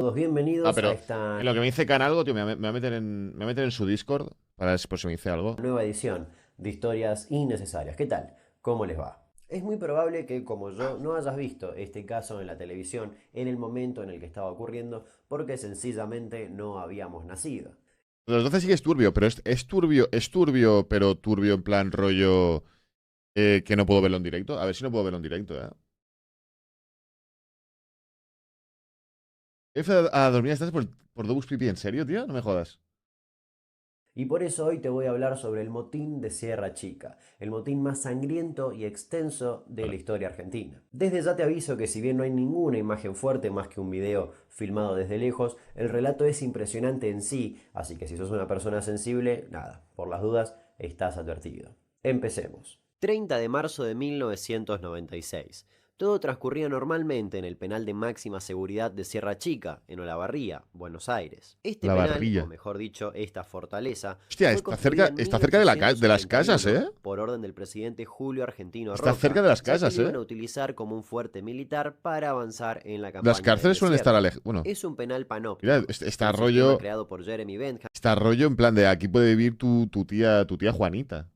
Todos bienvenidos a Pero esta en lo que me dice algo, tío, me va a meter me va a meter en su Discord para ver si por si me dice algo. nueva edición de Historias Innecesarias. ¿Qué tal? ¿Cómo les va? Es muy probable que, como yo, no hayas visto este caso en la televisión en el momento en el que estaba ocurriendo, porque sencillamente no habíamos nacido. Los 12 sí que es turbio, pero es turbio, pero turbio en plan rollo que no puedo verlo en directo. A ver si no puedo verlo en directo, ¿eh? F a dormir estás por Dobus Pipi, ¿en serio, tío? No me jodas. Y por eso hoy te voy a hablar sobre el motín de Sierra Chica, el motín más sangriento y extenso de la Vale. historia argentina. Desde ya te aviso que si bien no hay ninguna imagen fuerte más que un video filmado desde lejos, el relato es impresionante en sí, así que si sos una persona sensible, nada, por las dudas, estás advertido. Empecemos. 30 de marzo de 1996. Todo transcurría normalmente en el penal de máxima seguridad de Sierra Chica, en Olavarría, Buenos Aires. Este La penal, o barrilla. mejor dicho, esta fortaleza, Hostia, fue construida en está cerca de, de las casas, 1831 ¿eh? por orden del presidente Julio Argentino Está cerca Roca, de las ya que casas, lo iban ¿eh? a utilizar como un fuerte militar para avanzar en la Las campaña del cárceles suelen estar desierto. Bueno, Es un penal mira, panóptico, está un sistema rollo. creado por Jeremy Bentham Está rollo en plan de aquí puede vivir tu tía Juanita.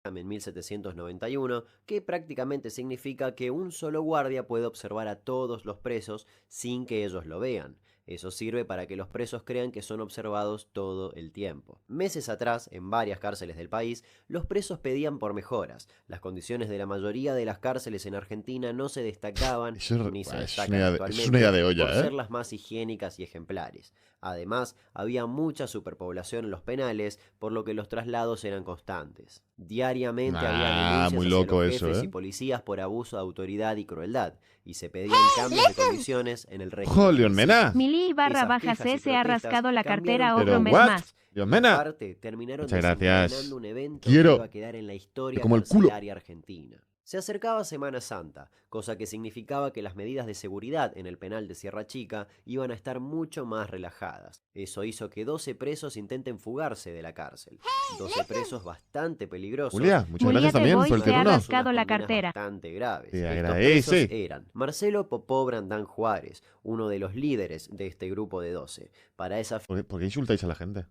en 1791, que prácticamente significa que un solo guardia puede observar a todos los presos sin que ellos lo vean. Eso sirve para que los presos crean que son observados todo el tiempo. Meses atrás, en varias cárceles del país, los presos pedían por mejoras. Las condiciones de la mayoría de las cárceles en Argentina no se destacaban, ni se destacan Eso es una idea actualmente, de por olla, ¿eh? ser las más higiénicas y ejemplares. Además, había mucha superpoblación en los penales, por lo que los traslados eran constantes. Diariamente había Ah, denuncias muy hacia los loco eso, jefes y ¿eh? policías por abuso de autoridad y crueldad, y se pedían cambios de condiciones en el régimen ¡Jo, Leon judicial. Mena! Milí barra Esas baja quejas y C se ha protestas rascado la cambiaron cartera Pero, otro todo mes un ¿what? más. mes, Leon y en Mena, parte terminaron muchas desencadenando gracias. un evento que iba Quiero. a quedar en la Te historia como el culo. carcelaria argentina. Se acercaba Semana Santa, cosa que significaba que las medidas de seguridad en el penal de Sierra Chica iban a estar mucho más relajadas. Eso hizo que 12 presos intenten fugarse de la cárcel. 12 presos bastante peligrosos Julia, muchas y gracias Julieta también Boy por el se ha terreno. unas rascado la condenas cartera. bastante graves. Te Estos presos agradece. eran Marcelo Popó Brandán Juárez, uno de los líderes de este grupo de 12. Para esa Por qué insultáis a la gente?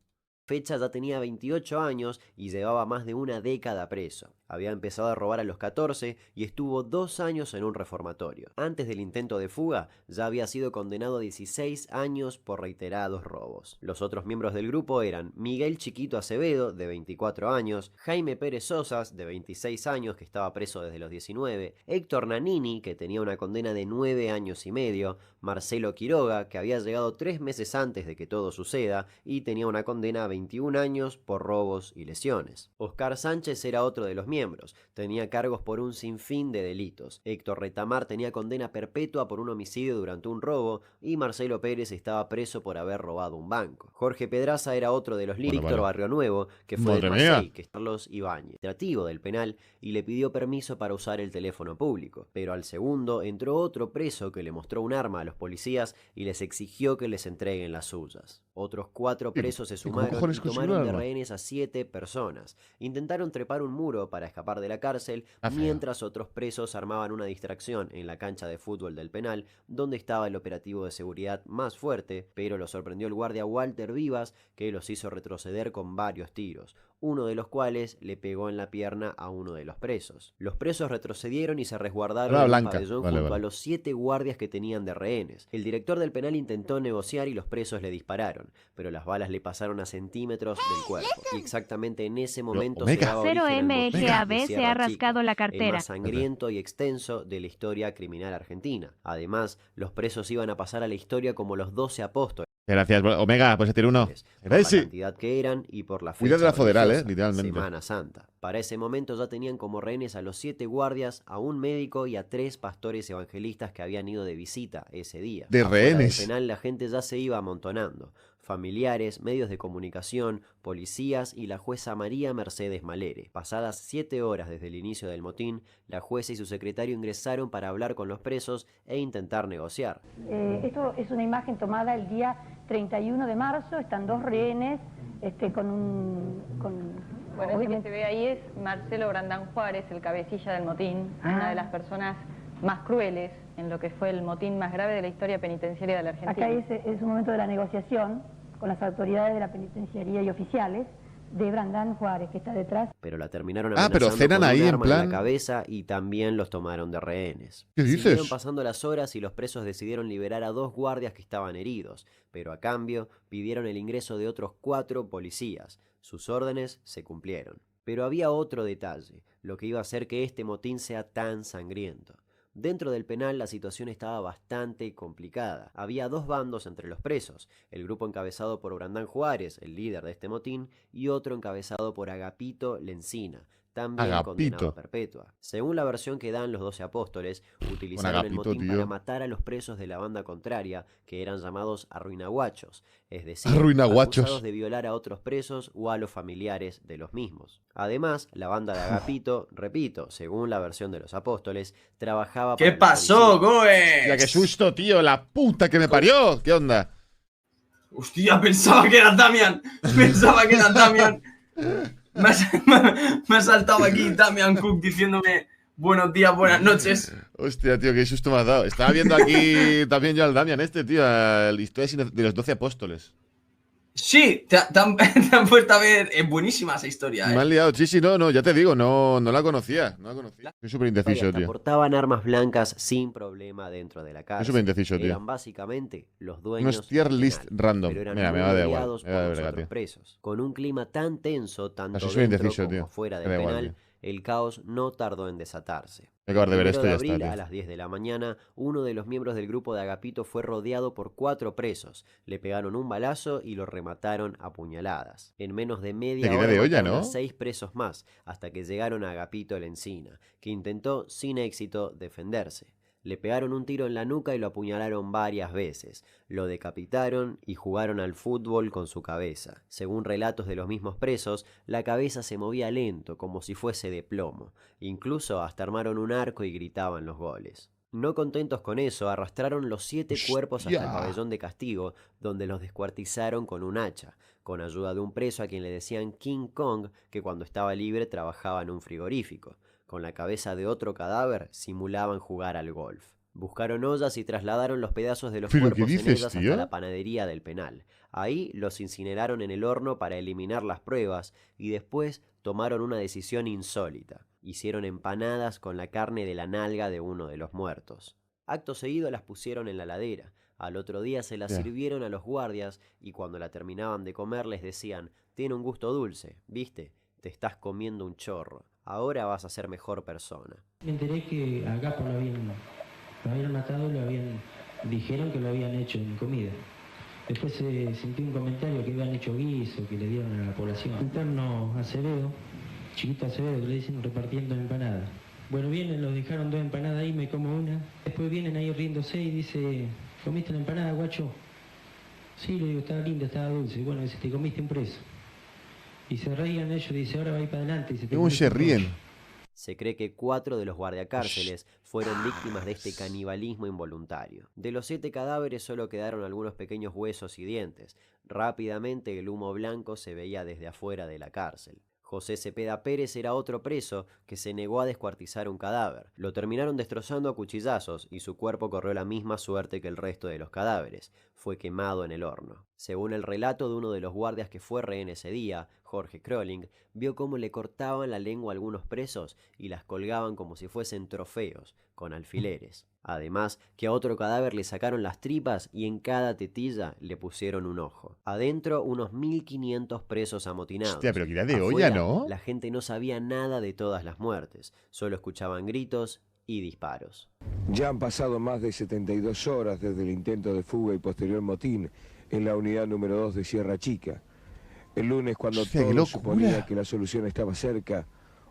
fecha ya tenía 28 años y llevaba más de una década preso. Había empezado a robar a los 14 y estuvo 2 años en un reformatorio. Antes del intento de fuga, ya había sido condenado a 16 años por reiterados robos. Los otros miembros del grupo eran Miguel Chiquito Acevedo, de 24 años, Jaime Pérez Sosas, de 26 años, que estaba preso desde los 19, Héctor Nanini, que tenía una condena de 9 años y medio, Marcelo Quiroga, que había llegado 3 meses antes de que todo suceda y tenía una condena a 21 años por robos y lesiones. Oscar Sánchez era otro de los miembros, tenía cargos por un sinfín de delitos. Héctor Retamar tenía condena perpetua por un homicidio durante un robo y Marcelo Pérez estaba preso por haber robado un banco. Jorge Pedraza era otro de los líderes. Bueno, Víctor vale. Barrio Nuevo, que fue Madre del mía. MASEI, que es Carlos Ibáñez, administrativo del penal, y le pidió permiso para usar el teléfono público. Pero al segundo entró otro preso que le mostró un arma a los policías y les exigió que les entreguen las suyas. Otros 4 presos se ¿Y cómo sumaron cojones y consiguió tomaron el de arma? rehenes a 7 personas. Intentaron trepar un muro para escapar de la cárcel, Está feo. mientras otros presos armaban una distracción en la cancha de fútbol del penal, donde estaba el operativo de seguridad más fuerte, pero lo sorprendió el guardia Walter Vivas, que los hizo retroceder con varios tiros, uno de los cuales le pegó en la pierna a uno de los presos. Los presos retrocedieron y se resguardaron Era en un blanca. pabellón Vale, junto a vale. los 7 guardias que tenían de rehenes. El director del penal intentó negociar y los presos le dispararon, pero las balas le pasaron a centímetros del cuerpo. Y exactamente en ese momento se Omega. daba origen al motín de 0MLAB se Sierra ha Chica, rascado la el cartera. más sangriento y extenso de la historia criminal argentina. Además, los presos iban a pasar a la historia como los 12 apóstoles, Gracias. Omega, pues se tira uno. por la Gracias. cantidad que eran y por la Cuida fecha de la federal, religiosa, literalmente. Semana Santa. Para ese momento ya tenían como rehenes a los 7 guardias, a un médico y a 3 pastores evangelistas que habían ido de visita ese día. De Afuera del rehenes. penal la gente ya se iba amontonando. Familiares, medios de comunicación, policías y la jueza María Mercedes Malere. Pasadas 7 horas desde el inicio del motín, la jueza y su secretario ingresaron para hablar con los presos e intentar negociar. Esto es una imagen tomada el día 31 de marzo, están 2 rehenes con un... Bueno, ese que se ve ahí es Marcelo Brandán Juárez, el cabecilla del motín, una de las personas más crueles en lo que fue el motín más grave de la historia penitenciaria de la Argentina. Acá es un momento de la negociación con las autoridades de la penitenciaría y oficiales de Brandán Juárez, que está detrás. Pero la terminaron Ah, pero amenazando cenan con un ahí en arma plan- la cabeza y también los tomaron de rehenes. ¿Qué dices? Siguieron pasando las horas y los presos decidieron liberar a 2 guardias que estaban heridos, pero a cambio pidieron el ingreso de otros 4 policías. Sus órdenes se cumplieron. Pero había otro detalle, lo que iba a hacer que este motín sea tan sangriento. Dentro del penal la situación estaba bastante complicada. Había 2 bandos entre los presos, el grupo encabezado por Brandán Juárez, el líder de este motín, y otro encabezado por Agapito Lencina, también condenado a perpetua. Según la versión que dan los 12 apóstoles, utilizaron el Agapito, motín tío. para matar a los presos de la banda contraria, que eran llamados arruinaguachos, es decir, Arruinaguachos. acusados de violar a otros presos o a los familiares de los mismos. Además, la banda de Agapito, repito, según la versión de los apóstoles, trabajaba ¿Qué para la pasó, policía. Ya, qué Goes? susto, tío. La puta que me parió. ¿Qué onda? Hostia, pensaba que era Damian. Pensaba que era Damian. Me ha saltado aquí Damian Cook diciéndome buenos días, buenas noches. Hostia, tío, qué susto me has dado. Estaba viendo aquí también yo al Damian tío, la historia de los 12 apóstoles. Sí, te han puesto a ver. Es buenísima esa historia, Me han liado. Sí, no, ya te digo, no la conocía. No la conocía. Soy súper indeciso, Hasta tío. portaban armas blancas sin problema dentro de la Soy cárcel. súper indeciso, tío. Eran básicamente los dueños Unos tier del list penal, random. pero eran Mira, me muy va de igual. odiados Me por va de los verga, otros tío. presos. Con un clima tan tenso, tanto Soy súper dentro indeciso, como tío. fuera Me del da igual, penal, tío. el caos no tardó en desatarse. Voy a acabar de ver El 1 esto y ya abril, está, tío. a las 10 de la mañana, uno de los miembros del grupo de Agapito fue rodeado por 4 presos. Le pegaron un balazo y lo remataron a puñaladas. En menos de media Te quedé hora de olla, mataron a ¿no? 6 presos más, hasta que llegaron a Agapito Lencina, que intentó sin éxito defenderse. Le pegaron un tiro en la nuca y lo apuñalaron varias veces. Lo decapitaron y jugaron al fútbol con su cabeza. Según relatos de los mismos presos, la cabeza se movía lento, como si fuese de plomo. Incluso hasta armaron un arco y gritaban los goles. No contentos con eso, arrastraron los 7 cuerpos hasta el ¡Hostia! pabellón de castigo, donde los descuartizaron con un hacha, con ayuda de un preso a quien le decían King Kong, que cuando estaba libre trabajaba en un frigorífico. Con la cabeza de otro cadáver simulaban jugar al golf. Buscaron ollas y trasladaron los pedazos de los ¿Pero qué cuerpos en dices, ellas tío? hasta la panadería del penal. Ahí los incineraron en el horno para eliminar las pruebas y después tomaron una decisión insólita. Hicieron empanadas con la carne de la nalga de uno de los muertos. Acto seguido las pusieron en la ladera. Al otro día se las Ya. sirvieron a los guardias y cuando la terminaban de comer les decían: tiene un gusto dulce, ¿viste? Te estás comiendo un chorro. Ahora vas a ser mejor persona. Me enteré que a Gapo lo habían matado, dijeron que lo habían hecho en comida. Después sentí un comentario que habían hecho guiso, que le dieron a la población. Interno Acevedo, chiquito Acevedo, que le dicen repartiendo empanadas. Bueno, vienen, los dejaron 2 empanadas ahí, me como una. Después vienen ahí riéndose y dice, ¿comiste la empanada, guacho? Sí, le digo, estaba linda, estaba dulce. Bueno, dice, te comiste un preso. Y se reían ellos, dice, ahora va a ir para adelante. Dice, ¿Cómo se ríen? Se cree que 4 de los guardiacárceles fueron víctimas de este canibalismo involuntario. De los 7 cadáveres solo quedaron algunos pequeños huesos y dientes. Rápidamente el humo blanco se veía desde afuera de la cárcel. José Cepeda Pérez era otro preso que se negó a descuartizar un cadáver. Lo terminaron destrozando a cuchillazos y su cuerpo corrió la misma suerte que el resto de los cadáveres. Fue quemado en el horno. Según el relato de uno de los guardias que fue rehén ese día, Jorge Kroling, vio cómo le cortaban la lengua a algunos presos y las colgaban como si fuesen trofeos, con alfileres. Además, que a otro cadáver le sacaron las tripas y en cada tetilla le pusieron un ojo. Adentro, unos 1500 presos amotinados. Hostia, pero que era de Afuera, olla, ¿no? la gente no sabía nada de todas las muertes, solo escuchaban gritos y disparos. Ya han pasado más de 72 horas desde el intento de fuga y posterior motín en la unidad número 2 de Sierra Chica. El lunes, cuando Hostia, qué todo locura. suponía que la solución estaba cerca,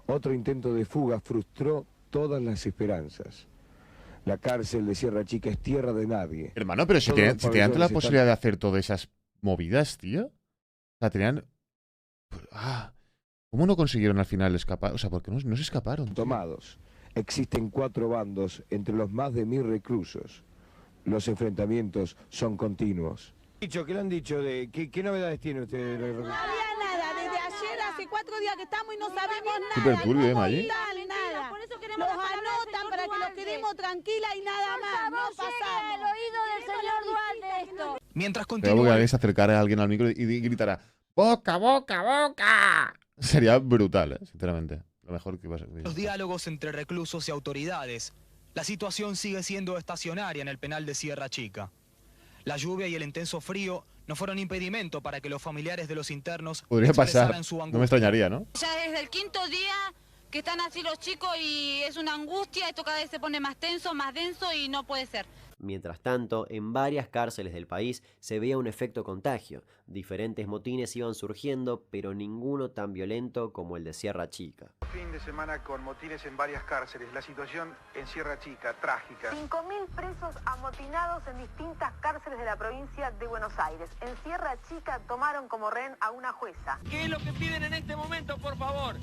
otro intento de fuga frustró todas las esperanzas. La cárcel de Sierra Chica es tierra de nadie. Hermano, pero si Todos tenían, los si tenían la pabellones posibilidad de hacer todas esas movidas, tío. O sea, tenían... ¿Cómo no consiguieron al final escapar? O sea, ¿por qué no se escaparon? tío? Tomados. Existen 4 bandos entre los más de 1000 reclusos. Los enfrentamientos son continuos. ¿Qué le han dicho? ¿Qué novedades tiene usted? No había nada, desde ayer hace 4 días que estamos y no sabemos nada. Súper turbio, Maggi. Nada. Los anotan para que lo queremos tranquila y nada más. No pasamos. al oído del señor Dualde esto. Mientras Creo que continúa... alguien se acercara a alguien al micro y gritará ¡Boca, boca, boca! Sería brutal, sinceramente. Lo mejor que iba a ser. Los diálogos entre reclusos y autoridades, la situación sigue siendo estacionaria en el penal de Sierra Chica. La lluvia y el intenso frío no fueron impedimento para que los familiares de los internos Podría pasar, expresaran su angustia. no me extrañaría, ¿no? Ya desde el quinto día que están así los chicos y es una angustia, esto cada vez se pone más tenso, más denso y no puede ser. Mientras tanto, en varias cárceles del país se veía un efecto contagio. Diferentes motines iban surgiendo, pero ninguno tan violento como el de Sierra Chica. Fin de semana con motines en varias cárceles. La situación en Sierra Chica, trágica. 5.000 presos amotinados en distintas cárceles de la provincia de Buenos Aires. En Sierra Chica tomaron como rehén a una jueza. ¿Qué es lo que piden en este momento, por favor?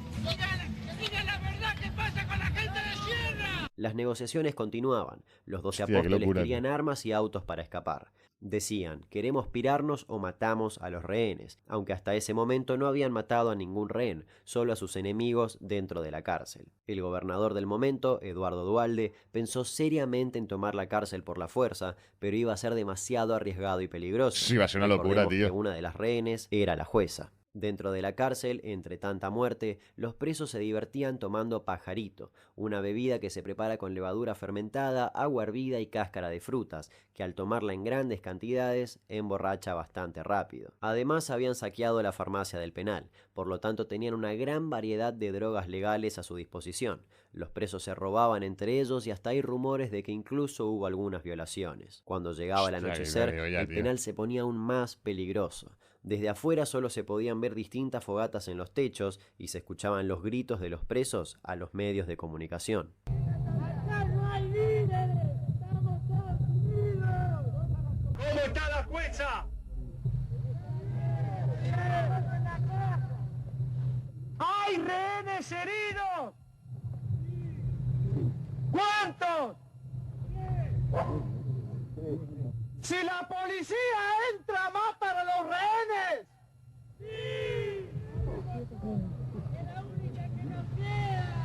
Digan la verdad que pasa con la gente de Sierra. Las negociaciones continuaban. Los 12 Hostia, qué apóstoles locura, querían armas y autos para escapar. Decían, queremos pirarnos o matamos a los rehenes, aunque hasta ese momento no habían matado a ningún rehén, solo a sus enemigos dentro de la cárcel. El gobernador del momento, Eduardo Dualde, pensó seriamente en tomar la cárcel por la fuerza, pero iba a ser demasiado arriesgado y peligroso. Sí, va a ser una locura, Recordemos tío. que una de las rehenes era la jueza. Dentro de la cárcel, entre tanta muerte, los presos se divertían tomando pajarito, una bebida que se prepara con levadura fermentada, agua hervida y cáscara de frutas, que al tomarla en grandes cantidades emborracha bastante rápido. Además habían saqueado la farmacia del penal, por lo tanto tenían una gran variedad de drogas legales a su disposición. Los presos se robaban entre ellos y hasta hay rumores de que incluso hubo algunas violaciones. Cuando llegaba el Hostia, anochecer, que me digo ya, el tío. penal se ponía aún más peligroso. Desde afuera solo se podían ver distintas fogatas en los techos y se escuchaban los gritos de los presos a los medios de comunicación. ¿Cómo está la jueza? ¡Hay rehenes heridos! ¿Cuántos? Si la policía entra, matan a los rehenes. ¡Sí! Es la única que nos queda.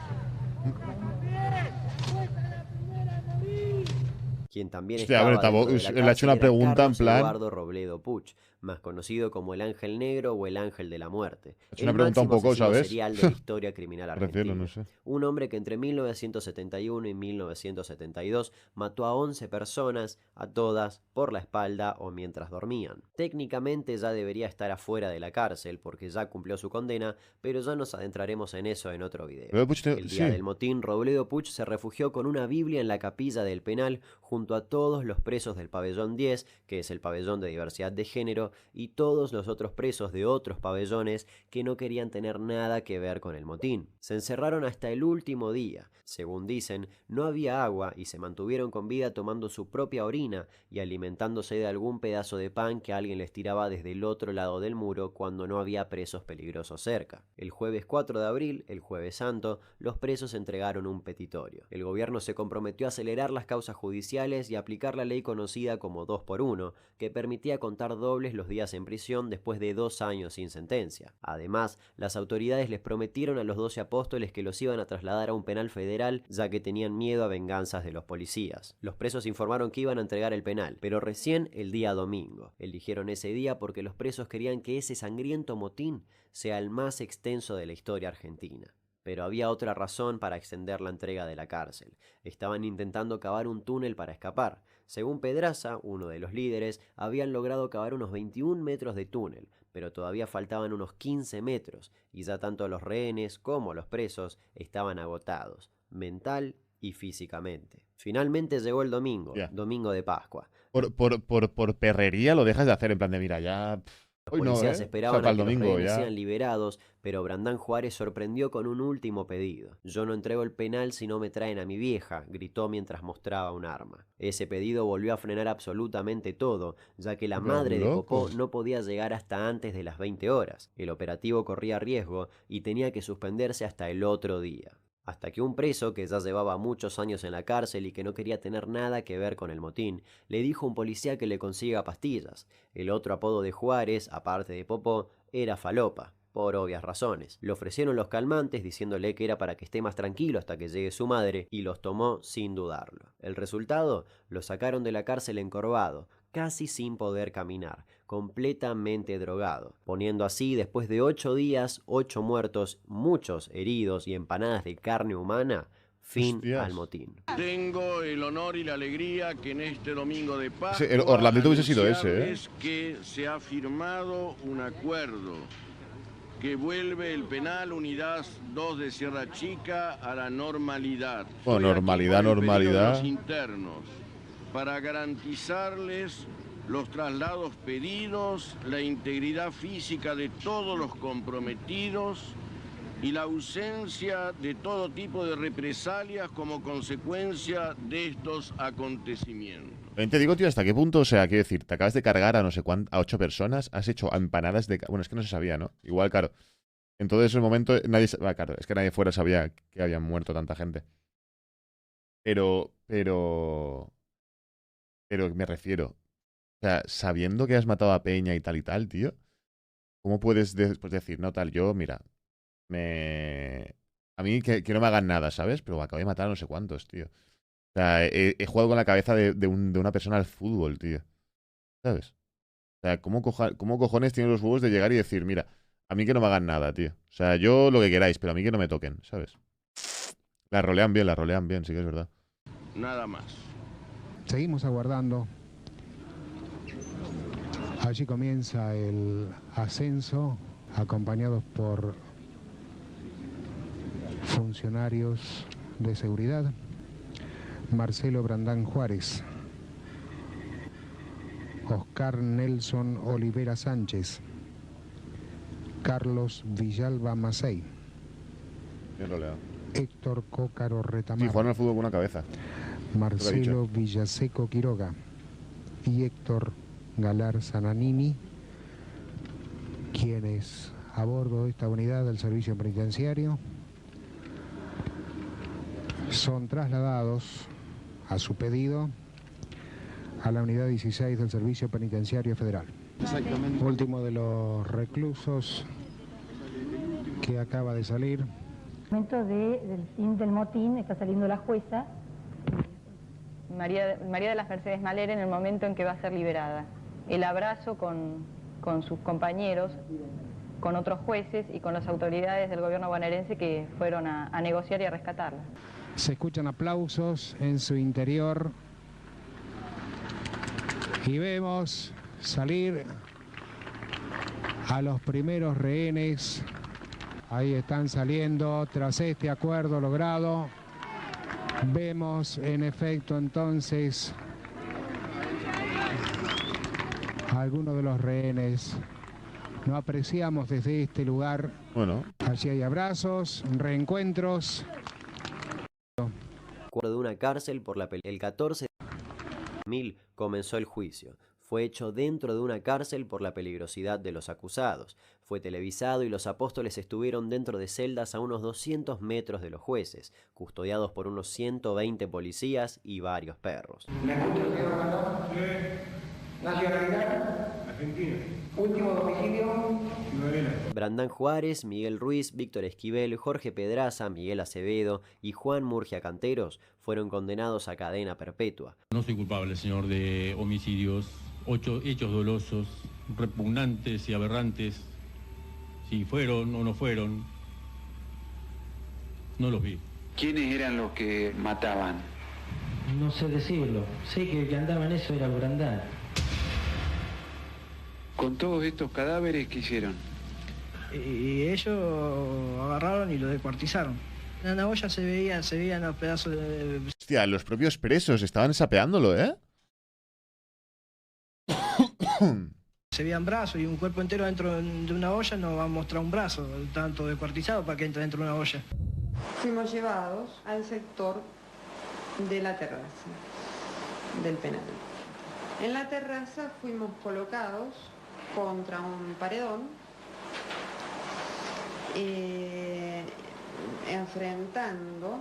La primera a morir. Quien también Hostia, estaba bueno, dentro de la le ha hecho cárcel una era pregunta Carlos en plan- Eduardo Robledo Puch, más conocido como el Ángel Negro o el Ángel de la Muerte. Ha hecho una El pregunta un máximo poco, asesino ¿sabes? serial de la historia criminal argentina. Refiero, no sé. Un hombre que entre 1971 y 1972 mató a 11 personas, a todas por la espalda o mientras dormían. Técnicamente ya debería estar afuera de la cárcel porque ya cumplió su condena, pero ya nos adentraremos en eso en otro video. Robledo Puch El día sí. del motín, Robledo Puch se refugió con una Biblia en la capilla del penal junto a todos los presos del pabellón 10, que es el pabellón de diversidad de género, y todos los otros presos de otros pabellones que no querían tener nada que ver con el motín. Se encerraron hasta el último día. Según dicen, no había agua y se mantuvieron con vida tomando su propia orina y alimentándose de algún pedazo de pan que alguien les tiraba desde el otro lado del muro cuando no había presos peligrosos cerca. El jueves 4 de abril, el jueves santo, los presos entregaron un petitorio. El gobierno se comprometió a acelerar las causas judiciales y aplicar la ley conocida como 2x1, que permitía contar dobles los días en prisión después de 2 años sin sentencia. Además, las autoridades les prometieron a los 12 apóstoles que los iban a trasladar a un penal federal ya que tenían miedo a venganzas de los policías. Los presos informaron que iban a entregar el penal, pero recién el día domingo. Eligieron ese día porque los presos querían que ese sangriento motín sea el más extenso de la historia argentina. Pero había otra razón para extender la entrega de la cárcel. Estaban intentando cavar un túnel para escapar. Según Pedraza, uno de los líderes, habían logrado cavar unos 21 metros de túnel, pero todavía faltaban unos 15 metros, y ya tanto los rehenes como los presos estaban agotados, mental y físicamente. Finalmente llegó el domingo, domingo de Pascua. Por perrería lo dejas de hacer en plan de mira, ya. Los Hoy no, policías esperaban para a el que domingo los rehenes ya. sean liberados, pero Brandán Juárez sorprendió con un último pedido. Yo no entrego el penal si no me traen a mi vieja, gritó mientras mostraba un arma. Ese pedido volvió a frenar absolutamente todo, ya que la Pero madre de loco. Popó no podía llegar hasta antes de las 20 horas. El operativo corría riesgo y tenía que suspenderse hasta el otro día. Hasta que un preso, que ya llevaba muchos años en la cárcel y que no quería tener nada que ver con el motín, le dijo a un policía que le consiga pastillas. El otro apodo de Juárez, aparte de Popó, era Falopa. por obvias razones. Le ofrecieron los calmantes diciéndole que era para que esté más tranquilo hasta que llegue su madre y los tomó sin dudarlo. El resultado, lo sacaron de la cárcel encorvado, casi sin poder caminar, completamente drogado, poniendo así, después de 8 días, 8 muertos, muchos heridos y empanadas de carne humana, fin al motín. Tengo el honor y la alegría que en este domingo de paz el Orlandito hubiese sido ese, es que se ha firmado un acuerdo que vuelve el penal Unidad 2 de Sierra Chica a la normalidad. Bueno, normalidad. Los internos, para garantizarles los traslados pedidos, la integridad física de todos los comprometidos y la ausencia de todo tipo de represalias como consecuencia de estos acontecimientos. Te digo, tío, ¿hasta qué punto? O sea, quiero decir, te acabas de cargar a no sé cuánto, a 8 personas, has hecho empanadas de... Bueno, es que no se sabía, ¿no? Igual, claro. En todo ese momento, nadie... claro, es que nadie fuera sabía que habían muerto tanta gente. Pero me refiero... O sea, sabiendo que has matado a Peña y tal, tío, ¿cómo puedes después decir, no, tal, yo, mira... A mí que no me hagan nada, ¿sabes? Pero acabo de matar a no sé cuántos, tío. O sea, he jugado con la cabeza de una persona al fútbol, tío. ¿Sabes? O sea, ¿cómo cojones tienen los huevos de llegar y decir, mira, a mí que no me hagan nada, tío? O sea, yo lo que queráis, pero a mí que no me toquen, ¿sabes? La rolean bien, sí que es verdad. Nada más. Seguimos aguardando. Allí comienza el ascenso, acompañados por funcionarios de seguridad. Marcelo Brandán Juárez, Oscar Nelson Olivera Sánchez, Carlos Villalba Macei, Héctor Cócaro Retamar, sí, jugaron al fútbol con una cabeza. Marcelo Villaseco Quiroga y Héctor Galar Zananini, quienes a bordo de esta unidad del servicio penitenciario son trasladados a su pedido a la unidad 16 del Servicio Penitenciario Federal. Exactamente. Último de los reclusos que acaba de salir. En el momento del fin del motín está saliendo la jueza. María de las Mercedes Maler en el momento en que va a ser liberada. El abrazo con sus compañeros, con otros jueces y con las autoridades del gobierno bonaerense que fueron a negociar y a rescatarla. Se escuchan aplausos en su interior y vemos salir a los primeros rehenes. Ahí están saliendo tras este acuerdo logrado. Vemos en efecto entonces a algunos de los rehenes. No apreciamos desde este lugar. Bueno. Allí hay abrazos, reencuentros. De una cárcel por el 14 de 2000 comenzó el juicio. Fue hecho dentro de una cárcel por la peligrosidad de los acusados. Fue televisado y los apóstoles estuvieron dentro de celdas a unos 200 metros de los jueces, custodiados por unos 120 policías y varios perros. Nacionalidad Argentina. Último domicilio Brandán Juárez, Miguel Ruiz, Víctor Esquivel, Jorge Pedraza, Miguel Acevedo y Juan Murgia Canteros fueron condenados a cadena perpetua. No soy culpable, señor, de homicidios, hechos dolosos, repugnantes y aberrantes. Si fueron o no fueron, no los vi. ¿Quiénes eran los que mataban? No sé decirlo. Sé que el que andaba en eso era Brandán. Con todos estos cadáveres, ¿qué hicieron? Y ellos agarraron y lo descuartizaron. En la olla se veían los pedazos de... Hostia, los propios presos estaban sapeándolo, ¿eh? Se veían brazos y un cuerpo entero dentro de una olla no va a mostrar un brazo, tanto descuartizado para que entre dentro de una olla. Fuimos llevados al sector de la terraza del penal. En la terraza fuimos colocados contra un paredón, enfrentando,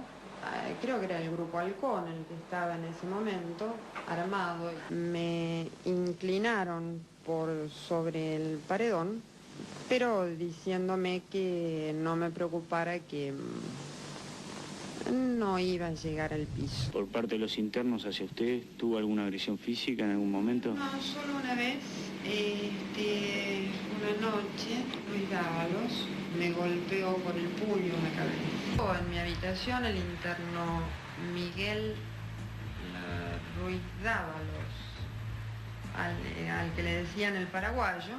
creo que era el grupo Halcón el que estaba en ese momento, armado. Me inclinaron por sobre el paredón pero diciéndome que no me preocupara, que no iba a llegar al piso. ¿Por parte de los internos hacia usted tuvo alguna agresión física en algún momento? No, solo una vez, una noche, Luis Dávalos me golpeó con el puño en la cabeza. En mi habitación el interno Miguel Ruiz Dávalos, al que le decían el paraguayo,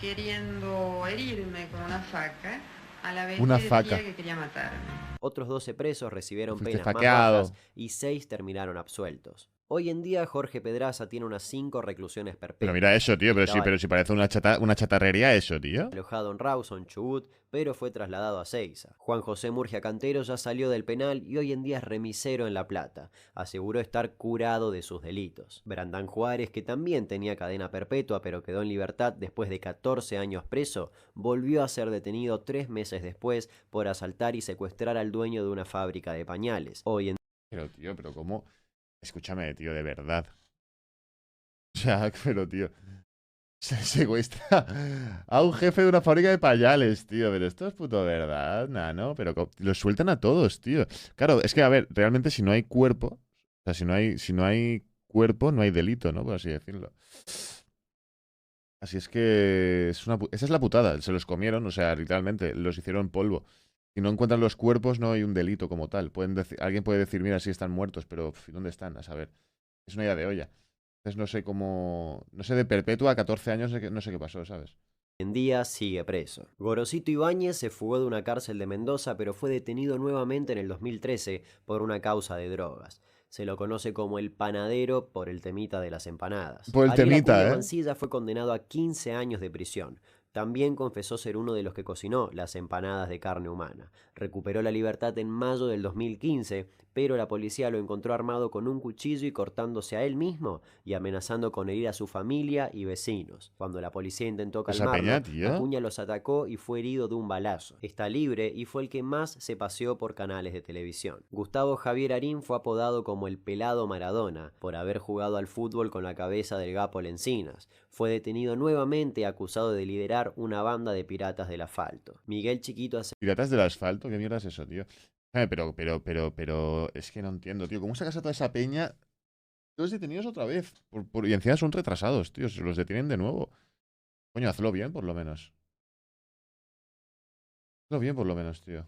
queriendo herirme con una faca, a la vez Una que faca. decía que quería matarme. Otros 12 presos recibieron Fuiste penas más faqueado. bajas y 6 terminaron absueltos. Hoy en día Jorge Pedraza tiene unas 5 reclusiones perpetuas. Pero mira eso, tío. Estaba Pero si parece una chatarrería eso, tío. alojado en Rawson, Chubut, pero fue trasladado a Seiza. Juan José Murgia Cantero ya salió del penal y hoy en día es remisero en La Plata. Aseguró estar curado de sus delitos. Brandán Juárez, que también tenía cadena perpetua pero quedó en libertad después de 14 años preso, volvió a ser detenido 3 meses después por asaltar y secuestrar al dueño de una fábrica de pañales. Hoy en Pero, tío, pero ¿cómo? Escúchame, tío, de verdad. O sea, pero, tío. Se secuestra a un jefe de una fábrica de pañales, tío. Pero esto es puto verdad, nano. Pero los sueltan a todos, tío. Claro, es que, a ver, realmente si no hay cuerpo, o sea, si no hay cuerpo, no hay delito, ¿no? Por así decirlo. Así es que esa es la putada. Se los comieron, o sea, literalmente, los hicieron polvo. Si no encuentran los cuerpos, no hay un delito como tal. Alguien puede decir, mira, sí están muertos, pero ¿dónde están? A saber. Es una idea de olla. Entonces no sé cómo... No sé, de perpetua a 14 años no sé qué pasó, ¿sabes? día sigue preso. Gorosito Ibáñez se fugó de una cárcel de Mendoza, pero fue detenido nuevamente en el 2013 por una causa de drogas. Se lo conoce como el panadero por el temita de las empanadas. Por el Ariel temita, Acuña ¿eh? Mancilla fue condenado a 15 años de prisión. También confesó ser uno de los que cocinó las empanadas de carne humana. Recuperó la libertad en mayo del 2015, pero la policía lo encontró armado con un cuchillo y cortándose a él mismo y amenazando con herir a su familia y vecinos. Cuando la policía intentó Esa calmarlo, peña, tío. Acuña los atacó y fue herido de un balazo. Está libre y fue el que más se paseó por canales de televisión. Gustavo Javier Arín fue apodado como el Pelado Maradona por haber jugado al fútbol con la cabeza del Gapo Lencinas. Fue detenido nuevamente acusado de liderar una banda de piratas del asfalto. Miguel Chiquito hace... ¿Piratas del asfalto? ¿Qué mierda es eso, tío? Pero, es que no entiendo, tío. ¿Cómo sacas a toda esa peña? Todos detenidos otra vez. Y encima son retrasados, tío. Se los detienen de nuevo. Coño, hazlo bien, por lo menos. Hazlo bien, por lo menos, tío.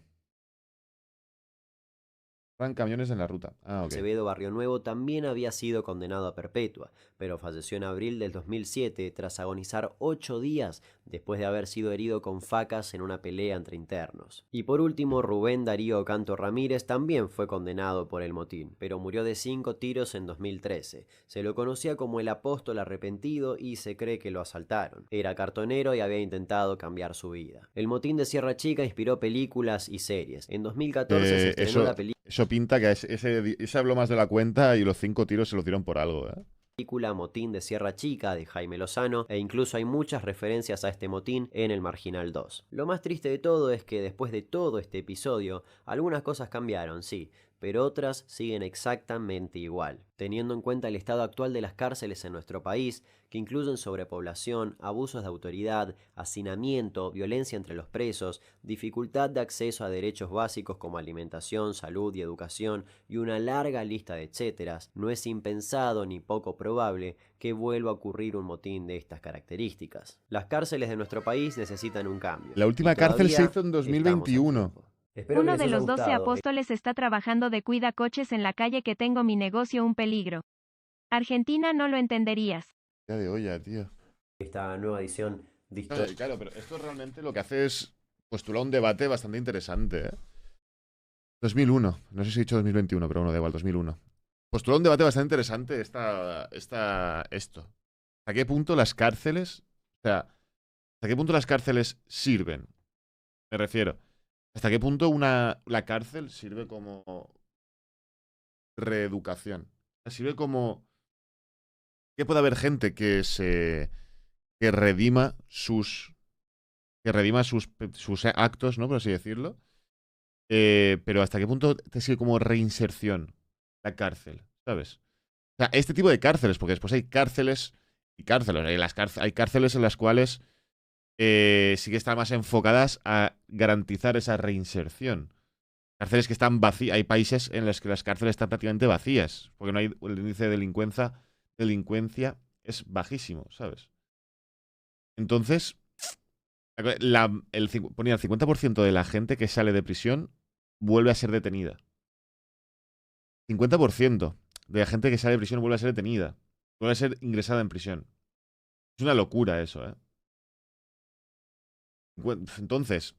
Van camiones en la ruta. Ah, ok. Acevedo Barrio Nuevo también había sido condenado a perpetua, pero falleció en abril del 2007 tras agonizar 8 días después de haber sido herido con facas en una pelea entre internos. Y por último, Rubén Darío Canto Ramírez también fue condenado por el motín, pero murió de 5 tiros en 2013. Se lo conocía como el apóstol arrepentido y se cree que lo asaltaron. Era cartonero y había intentado cambiar su vida. El motín de Sierra Chica inspiró películas y series. En 2014 se estrenó la película... Eso pinta que ese habló más de la cuenta y los 5 tiros se los dieron por algo, ¿eh? Película Motín de Sierra Chica de Jaime Lozano e incluso hay muchas referencias a este motín en el Marginal 2. Lo más triste de todo es que después de todo este episodio, algunas cosas cambiaron, sí, pero otras siguen exactamente igual. Teniendo en cuenta el estado actual de las cárceles en nuestro país, que incluyen sobrepoblación, abusos de autoridad, hacinamiento, violencia entre los presos, dificultad de acceso a derechos básicos como alimentación, salud y educación, y una larga lista de etcéteras, no es impensado ni poco probable que vuelva a ocurrir un motín de estas características. Las cárceles de nuestro país necesitan un cambio. La última cárcel se hizo en 2021. Uno de los 12 apóstoles está trabajando de cuida coches en la calle que tengo mi negocio un peligro. Argentina no lo entenderías. Ya de olla, tío. Esta nueva edición de Historia. Claro, pero esto realmente lo que hace es postular un debate bastante interesante, ¿eh? 2001. No sé si he dicho 2021, pero bueno, da igual, 2001. Postula un debate bastante interesante esto. ¿Hasta qué punto las cárceles... O sea, ¿hasta qué punto las cárceles sirven? Me refiero... ¿Hasta qué punto la cárcel sirve como reeducación? Sirve como... que puede haber gente que redima sus actos, ¿no? Por así decirlo. Pero ¿hasta qué punto te sirve como reinserción la cárcel? ¿Sabes? O sea, este tipo de cárceles, porque después hay cárceles y cárceles. Hay cárceles en las cuales sí que están más enfocadas a garantizar esa reinserción. Cárceles que están vacías. Hay países en los que las cárceles están prácticamente vacías, porque no hay, el índice de delincuencia es bajísimo, ¿sabes? Entonces, ponía el 50% de la gente que sale de prisión vuelve a ser detenida. 50% de la gente que sale de prisión vuelve a ser detenida. Vuelve a ser ingresada en prisión. Es una locura eso, ¿eh? Entonces,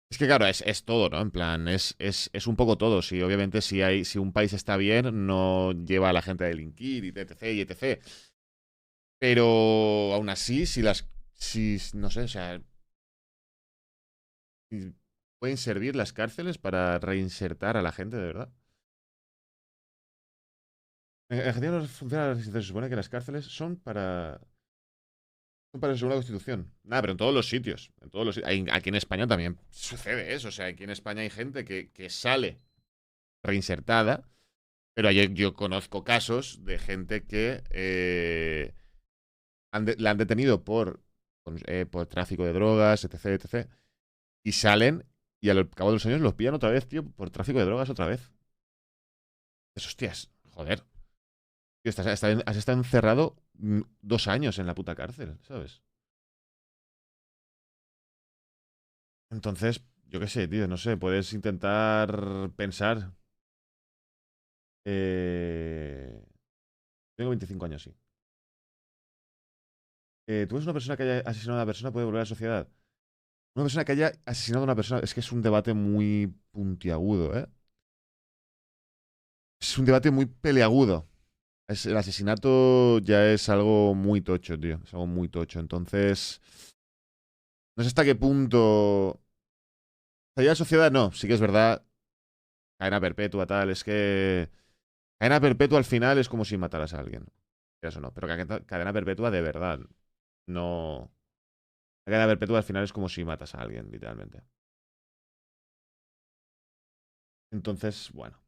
es que claro, es todo, ¿no? En plan, es un poco todo. Si obviamente si un país está bien, no lleva a la gente a delinquir y etc. y etc. Pero aún así, no sé, o sea, ¿pueden servir las cárceles para reinsertar a la gente de verdad? En Argentina no funciona, se supone que las cárceles son para según la Constitución. Nada, pero en todos los sitios. Aquí en España también sucede eso. O sea, aquí en España hay gente que sale reinsertada, pero yo conozco casos de gente que la han detenido por tráfico de drogas, etc, etc. Y salen y al cabo de los años los pillan otra vez, tío, por tráfico de drogas otra vez. Hostias, joder. Tío, has estado encerrado 2 años en la puta cárcel, ¿sabes? Entonces, yo qué sé, tío, no sé, puedes intentar pensar. Tengo 25 años, sí. ¿Tú eres una persona que haya asesinado a una persona puede volver a la sociedad? Una persona que haya asesinado a una persona, es que es un debate muy puntiagudo, ¿eh? Es un debate muy peleagudo. El asesinato ya es algo muy tocho, tío. Es algo muy tocho. Entonces, no sé hasta qué punto. Salir a la sociedad, no. Sí que es verdad. Cadena perpetua, tal. Es que. Cadena perpetua al final es como si mataras a alguien. Eso no. Pero cadena perpetua de verdad. No. La cadena perpetua al final es como si matas a alguien, literalmente. Entonces, bueno.